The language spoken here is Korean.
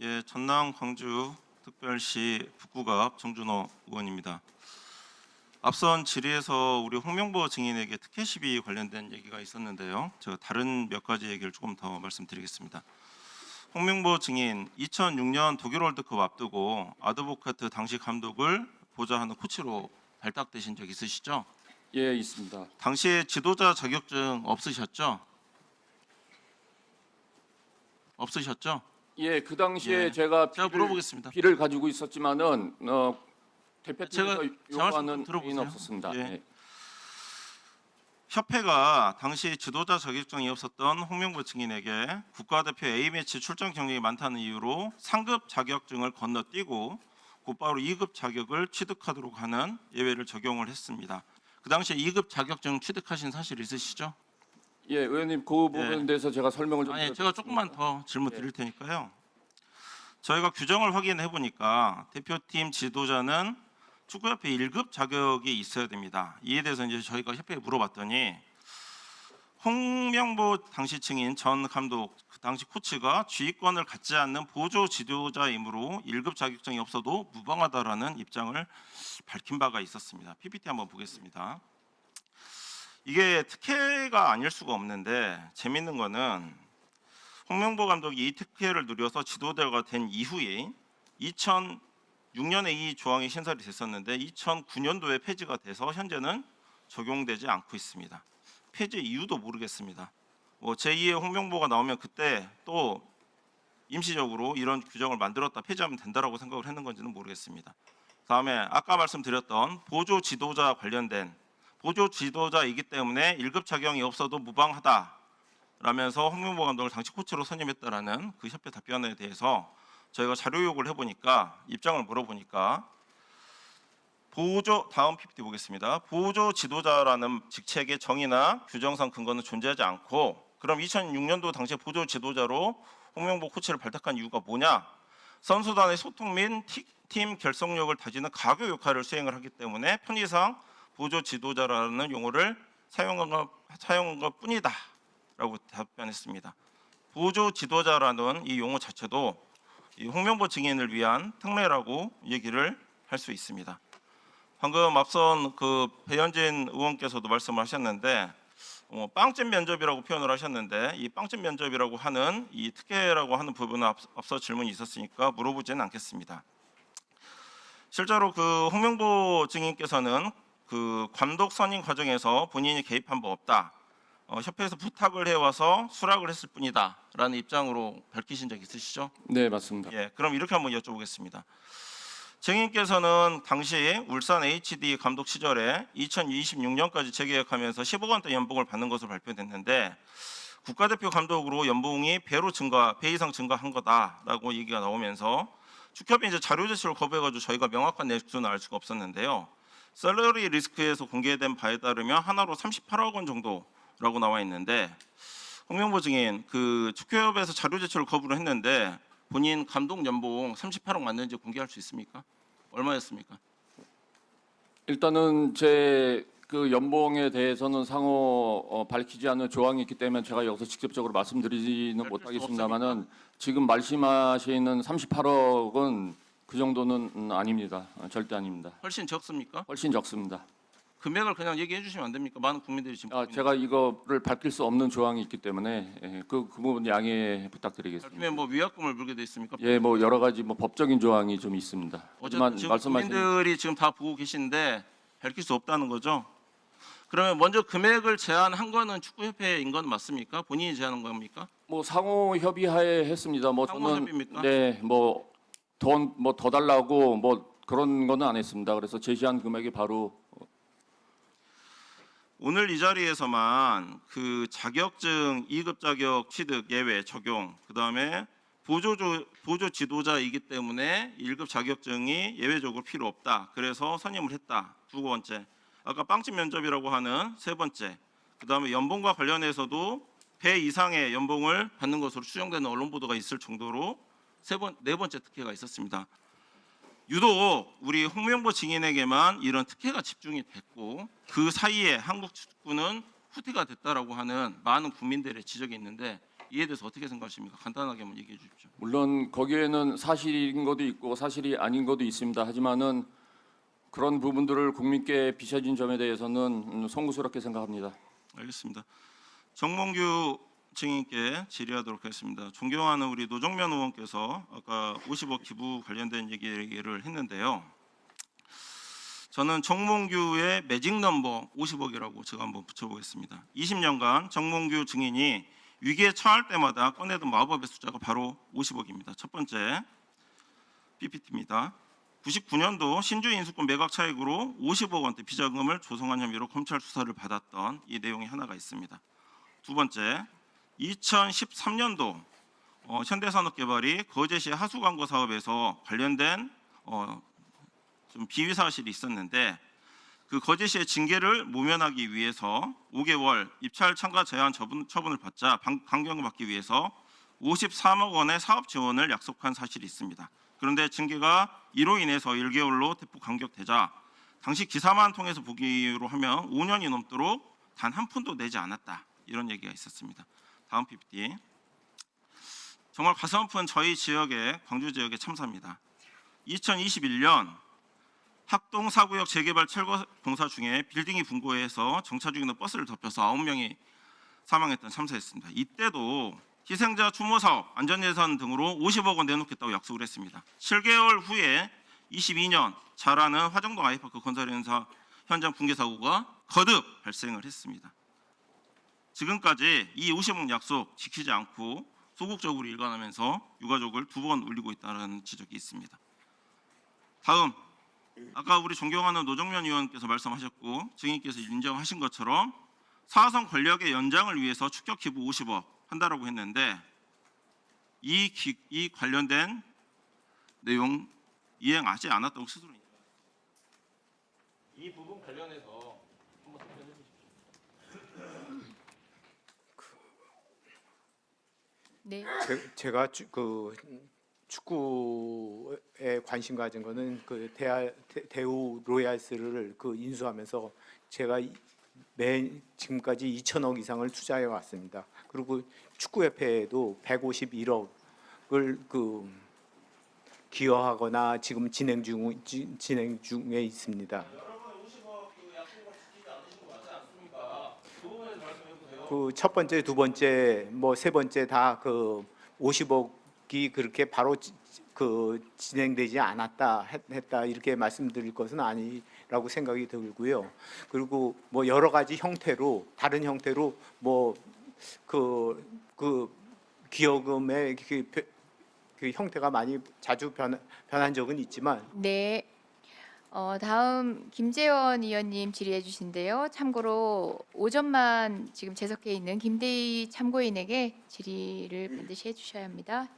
예, 전남 광주 특별시 북구갑 정준호 의원입니다. 앞선 질의에서 우리 홍명보 증인에게 특혜 시비 관련된 얘기가 있었는데요. 제가 다른 몇 가지 얘기를 조금 더 말씀드리겠습니다. 홍명보 증인 2006년 독일 월드컵 앞두고 아드보카트 당시 감독을 보좌하는 코치로 발탁되신 적 있으시죠? 예, 있습니다. 당시에 지도자 자격증 없으셨죠? 없으셨죠? 예, 그 당시에 예, 제가 제가 물어보겠습니다. 비를 가지고 있었지만은 대표팀에서 제가 제 말씀 요구하는 좀 들어보세요. 회의는 없었습니다. 예. 예. 협회가 당시 지도자 자격증이 없었던 홍명보 증인에게 국가대표 A매치 출전 경력이 많다는 이유로 상급 자격증을 건너뛰고 곧바로 2급 자격을 취득하도록 하는 예외를 적용을 했습니다. 그 당시에 2급 자격증 취득하신 사실 있으시죠? 예, 의원님 그 부분에 대해서 제가 설명을 좀 아니, 제가 드렸습니다. 조금만 더 질문 드릴 테니까요. 저희가 규정을 확인해 보니까 대표팀 지도자는 축구협회 1급 자격이 있어야 됩니다. 이에 대해서 이제 저희가 협회에 물어봤더니 홍명보 당시 증인 전 감독 그 당시 코치가 지휘권을 갖지 않는 보조 지도자이므로 1급 자격증이 없어도 무방하다라는 입장을 밝힌 바가 있었습니다. PPT 한번 보겠습니다. 이게 특혜가 아닐 수가 없는데 재밌는 거는 홍명보 감독이 이 특혜를 누려서 지도자가 된 이후에 2006년에 이 조항이 신설이 됐었는데 2009년도에 폐지가 돼서 현재는 적용되지 않고 있습니다. 폐지 이유도 모르겠습니다. 제2의 홍명보가 나오면 그때 또 임시적으로 이런 규정을 만들었다 폐지하면 된다라고 생각을 했는 건지는 모르겠습니다. 다음에 아까 말씀드렸던 보조 지도자 관련된 보조 지도자이기 때문에 1급 자격이 없어도 무방하다라면서 홍명보 감독을 당시 코치로 선임했다라는 그 협회 답변에 대해서 저희가 자료 요구를 해보니까 입장을 물어보니까 다음 PPT 보겠습니다. 보조 지도자라는 직책의 정의나 규정상 근거는 존재하지 않고 그럼 2006년도 당시에 보조 지도자로 홍명보 코치를 발탁한 이유가 뭐냐? 선수단의 소통 및 팀 결속력을 다지는 가교 역할을 수행을 하기 때문에 편의상 보조 지도자라는 용어를 사용한 것뿐이다 라고 답변했습니다. 보조 지도자라는 이 용어 자체도 이 홍명보 증인을 위한 특례라고 얘기를 할 수 있습니다. 방금 앞선 그 배현진 의원께서도 말씀하셨는데 빵집 면접이라고 표현을 하셨는데 이 빵집 면접이라고 하는 이 특혜라고 하는 부분은 앞서 질문이 있었으니까 물어보지는 않겠습니다. 실제로 그 홍명보 증인께서는 그 감독 선임 과정에서 본인이 개입한 바 없다. 협회에서 부탁을 해와서 수락을 했을 뿐이다라는 입장으로 밝히신 적 있으시죠? 네, 맞습니다. 예, 그럼 이렇게 한번 여쭤보겠습니다. 증인께서는 당시 울산 HD 감독 시절에 2026년까지 재계약하면서 10억 원대 연봉을 받는 것으로 발표됐는데 국가대표 감독으로 연봉이 배 이상 증가한 거다라고 얘기가 나오면서 축협이 이제 자료 제출을 거부해가지고 저희가 명확한 액수는 알 수가 없었는데요. 셀러리 리스크에서 공개된 바에 따르면 하나로 38억 원 정도라고 나와 있는데 홍명보 증인 그 축협에서 자료 제출을 거부를 했는데 본인 감독 연봉 38억 맞는지 공개할 수 있습니까? 얼마였습니까? 일단은 제 그 연봉에 대해서는 상호 밝히지 않는 조항이 있기 때문에 제가 여기서 직접적으로 말씀드리지는 못하겠습니다만은 지금 말씀하시는 38억은 그 정도는 아닙니다. 절대 아닙니다. 훨씬 적습니까? 훨씬 적습니다. 금액을 그냥 얘기해 주시면 안 됩니까? 많은 국민들이 지금 보고 제가 이거를 밝힐 수 없는 조항이 있기 때문에 그 부분 양해 부탁드리겠습니다. 밝히면 뭐 위약금을 물게 돼 있습니까? 예, 뭐 여러 가지 뭐 법적인 조항이 좀 있습니다. 하지만 어쨌든 지금 말씀하신 국민들이 지금 다 보고 계신데 밝힐 수 없다는 거죠. 그러면 먼저 금액을 제한한 거는 축구협회인 건 맞습니까? 본인이 제한한 겁니까? 뭐 상호 협의하에 했습니다. 뭐 상호 저는 협의입니까? 네, 뭐 돈 뭐 더 달라고 뭐 그런 거는 안 했습니다. 그래서 제시한 금액이 바로 오늘 이 자리에서만 그 자격증 2급 자격 취득 예외 적용 그다음에 보조 지도자이기 때문에 1급 자격증이 예외적으로 필요 없다. 그래서 선임을 했다. 두 번째. 아까 빵집 면접이라고 하는 세 번째. 그다음에 연봉과 관련해서도 배 이상의 연봉을 받는 것으로 추정되는 언론 보도가 있을 정도로 네 번째 특혜가 있었습니다. 유독 우리 홍명보 증인에게만 이런 특혜가 집중이 됐고 그 사이에 한국 축구는 후퇴가 됐다라고 하는 많은 국민들의 지적이 있는데 이에 대해서 어떻게 생각하십니까? 간단하게 한번 얘기해 주십시오. 물론 거기에는 사실인 것도 있고 사실이 아닌 것도 있습니다. 하지만은 그런 부분들을 국민께 비춰진 점에 대해서는 송구스럽게 생각합니다. 알겠습니다. 정몽규 증인께 질의하도록 하겠습니다. 존경하는 우리 노정면 의원께서 아까 50억 기부 관련된 얘기를 했는데요. 저는 정몽규의 매직 넘버 50억이라고 제가 한번 붙여보겠습니다. 20년간 정몽규 증인이 위기에 처할 때마다 꺼내던 마법의 숫자가 바로 50억입니다. 첫 번째 PPT입니다. 99년도 신주 인수권 매각 차익으로 50억 원대 비자금을 조성한 혐의로 검찰 수사를 받았던 이 내용이 하나가 있습니다. 두 번째, 2013년도 현대산업개발이 거제시 하수광고 사업에서 관련된 좀 비위 사실이 있었는데 그 거제시의 징계를 모면하기 위해서 5개월 입찰 참가 제한 처분을 받자 강경을 받기 위해서 53억 원의 사업 지원을 약속한 사실이 있습니다. 그런데 징계가 이로 인해서 1개월로 대폭 감격되자 당시 기사만 통해서 보기로 하면 5년이 넘도록 단 한 푼도 내지 않았다. 이런 얘기가 있었습니다. 다음 PPT. 정말 가슴 아픈 저희 지역의 광주 지역의 참사입니다. 2021년 학동 4구역 재개발 철거 공사 중에 빌딩이 분고해서 정차 중이던 버스를 덮여서 9명이 사망했던 참사였습니다. 이때도 희생자 추모 사업, 안전예산 등으로 50억 원 내놓겠다고 약속을 했습니다. 7개월 후에 22년 잘하는 화정동 아이파크 건설 현장 붕괴 사고가 거듭 발생을 했습니다. 지금까지 이 50억 약속 지키지 않고 소극적으로 일관하면서 유가족을 2번 울리고 있다는 지적이 있습니다. 다음, 아까 우리 존경하는 노정면 의원께서 말씀하셨고 증인께서 인정하신 것처럼 사선 권력의 연장을 위해서 축적 기부 50억 한다라고 했는데 이 관련된 내용 이행하지 않았다고 스스로 이 부분 관련해서 한번 답변해 주십시오. 네. 제가 축구에 관심 가진 거는 그 대우 로얄스를 인수하면서 제가 지금까지 2천억 이상을 투자해 왔습니다. 그리고 축구협회에도 151억을 기여하거나 지금 진행 중에 있습니다. 그 첫 번째, 두 번째, 세 번째 다 50억이 그렇게 바로 진행되지 않았다 했다 이렇게 말씀드릴 것은 아니라고 생각이 들고요. 그리고 여러 가지 형태로 다른 형태로 기여금의 그 형태가 많이 자주 변한 적은 있지만 네. 다음 김재원 의원님 질의해 주신데요. 참고로 5점만 지금 재석해 있는 김대희 참고인에게 질의를 반드시 해 주셔야 합니다.